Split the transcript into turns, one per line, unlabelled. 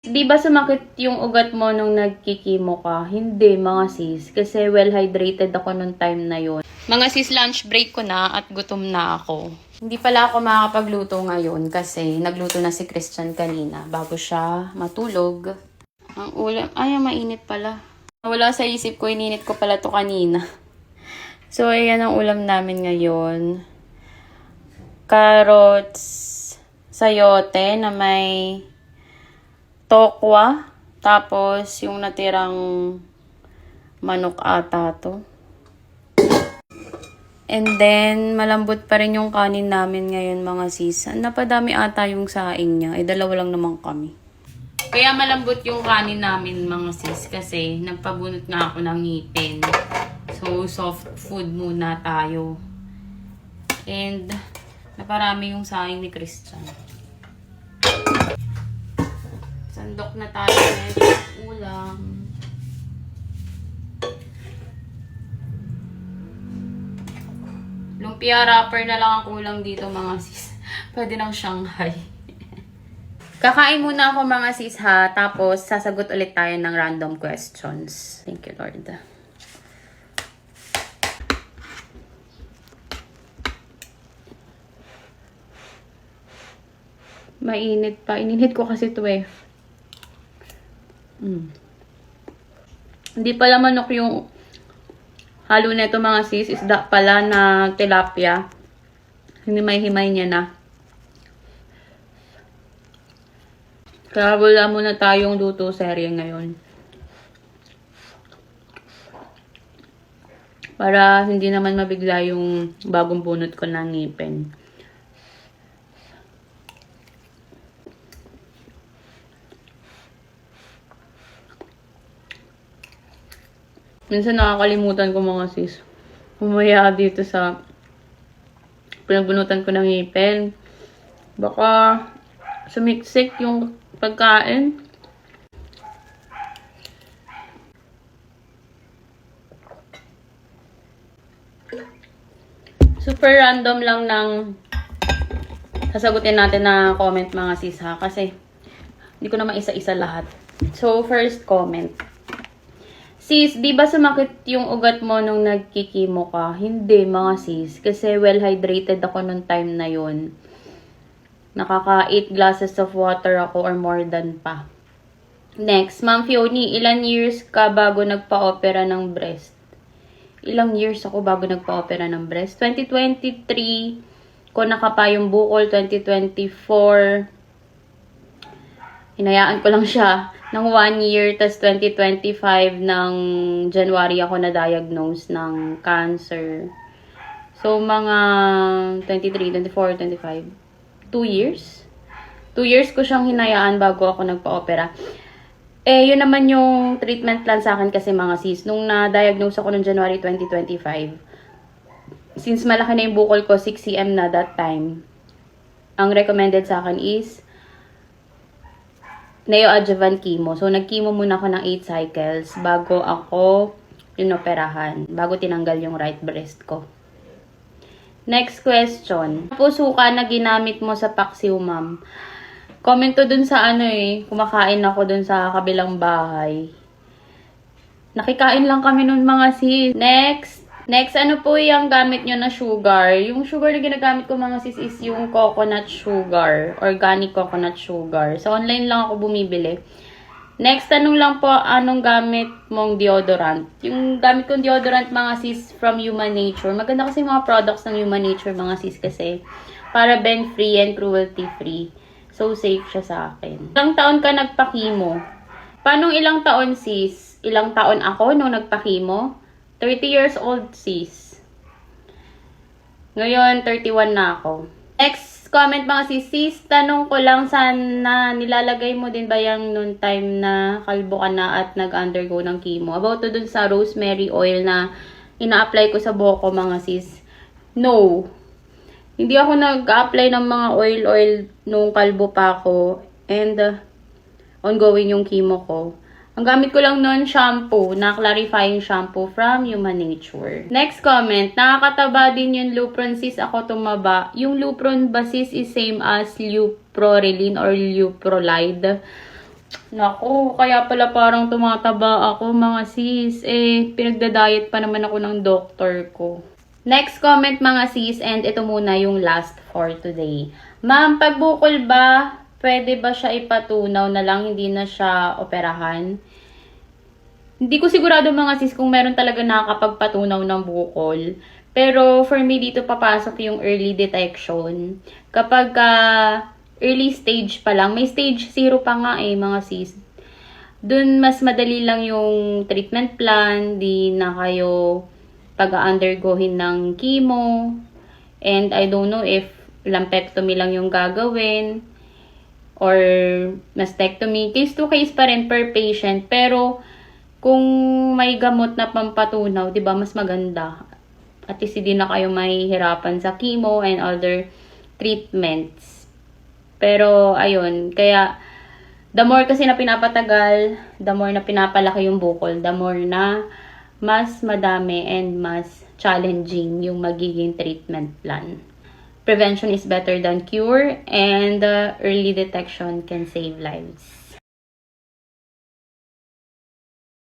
Di ba sumakit yung ugat mo nung nagkikimo ka? Hindi, mga sis. Kasi well hydrated ako nung time na yon. Mga sis, lunch break ko na at gutom na ako. Hindi pala ako makakapagluto ngayon kasi nagluto na si Christian kanina bago siya matulog. Ang ulam, ay, mainit pala. Wala sa isip ko, ininit ko pala to kanina. So, ayan ang ulam namin ngayon. Carrots, sayote na may tokwa. Tapos, yung natirang manok ata to. And then, malambot pa rin yung kanin namin ngayon, mga sis. Napadami ata yung saing niya. Dalawa lang naman kami. Kaya malambot yung kanin namin, mga sis. Kasi, nagpabunot nga ako ng ngipin. So, soft food muna tayo. And, naparami yung saing ni Christian. Sandok na tayo next ulam. Lumpia wrapper na lang ang kulang dito, mga sis. Pwede ng Shanghai. Kakain muna ako, mga sis, ha. Tapos, sasagot ulit tayo ng random questions. Thank you, Lord. Mainit pa. Ininit ko kasi ito eh. Hindi pala manok yung halo nito, mga sis. Isda pala na tilapia. Himay-himay niya na. Kaya wala muna tayong luto serye ngayon. Para hindi naman mabigla yung bagong bunot ko ng ngipin. Minsan nakakalimutan ko, mga sis. Umaya dito sa pinagbunutan ko ng ngipin. Baka sumiksik yung pagkain. Super random lang ng sasagutin natin na comment, mga sis, ha. Kasi hindi ko na maisa-isa lahat. So, first comment. Sis, di ba sumakit yung ugat mo nung nagkikimo ka? Hindi, mga sis. Kasi well hydrated ako nung time na yon. Nakaka 8 glasses of water ako or more than pa. Next, Ma'am Fioni, ilan years ka bago nagpa-opera ng breast? Ilang years ako bago nagpa-opera ng breast? 2023 ko nakapa yung bukol. 2024 hinayaan ko lang siya ng 1 year, tas 2025 ng January ako na-diagnose ng cancer. So, mga 23, 24, 25, 2 years? 2 years ko siyang hinayaan bago ako nagpa-opera. Yun naman yung treatment plan sa akin kasi, mga sis. Nung na-diagnose ako noong January 2025, since malaki na yung bukol ko, 6 cm na that time, ang recommended sa akin is neoadjuvant chemo. So, nag-chemo muna ako ng 8 cycles bago ako inoperahan. Bago tinanggal yung right breast ko. Next question. Puso ka na ginamit mo sa paksiw, ma'am? Comment to dun sa kumakain ako dun sa kabilang bahay. Nakikain lang kami nun, mga sis. Next, ano po yung gamit nyo na sugar? Yung sugar na ginagamit ko, mga sis, is yung coconut sugar. Organic coconut sugar. So, online lang ako bumibili. Next, tanong lang po, anong gamit mong deodorant? Yung gamit kong deodorant, mga sis, from Human Nature. Maganda kasi yung mga products ng Human Nature, mga sis, kasi paraben-free and cruelty-free. So, safe siya sa akin. Ilang taon ka nagpa-chemo? Paano ilang taon, sis? Ilang taon ako nung nagpa-chemo? 30 years old, sis. Ngayon, 31 na ako. Next comment, mga sis. Tanong ko lang, sana nilalagay mo din ba yung noon time na kalbo ka na at nag-undergo ng chemo? About to dun sa rosemary oil na ina-apply ko sa buhok ko, mga sis. No. Hindi ako nag-apply ng mga oil nung kalbo pa ako. And ongoing yung chemo ko. Ang gamit ko lang noon, shampoo, na clarifying shampoo from Human Nature. Next comment, nakakataba din yung Lupron, sis, ako tumaba. Yung Lupron ba, sis, is same as Luprorelin or Luprolide? Naku, kaya pala parang tumataba ako mga sis. Pinagda-diet pa naman ako ng doktor ko. Next comment mga sis, and ito muna yung last for today. Ma'am, pag bukol ba, pwede ba siya ipatunaw na lang, hindi na siya operahan? Hindi ko sigurado mga sis kung meron talaga nakakapagpatunaw ng bukol. Pero for me, dito papasok yung early detection. Kapag early stage pa lang, may stage 0 pa nga mga sis. Dun mas madali lang yung treatment plan, di na kayo pag-undergohin ng chemo. And I don't know if lumpectomy lang yung gagawin or mastectomy. Case to case pa rin per patient. Pero kung may gamot na pampatunaw, 'di ba, mas maganda. At least hindi na kayo mahihirapan sa chemo and other treatments. Pero ayun, kaya the more kasi na pinapatagal, the more na pinapalaki yung bukol, the more na mas madami and mas challenging yung magiging treatment plan. Prevention is better than cure, and early detection can save lives.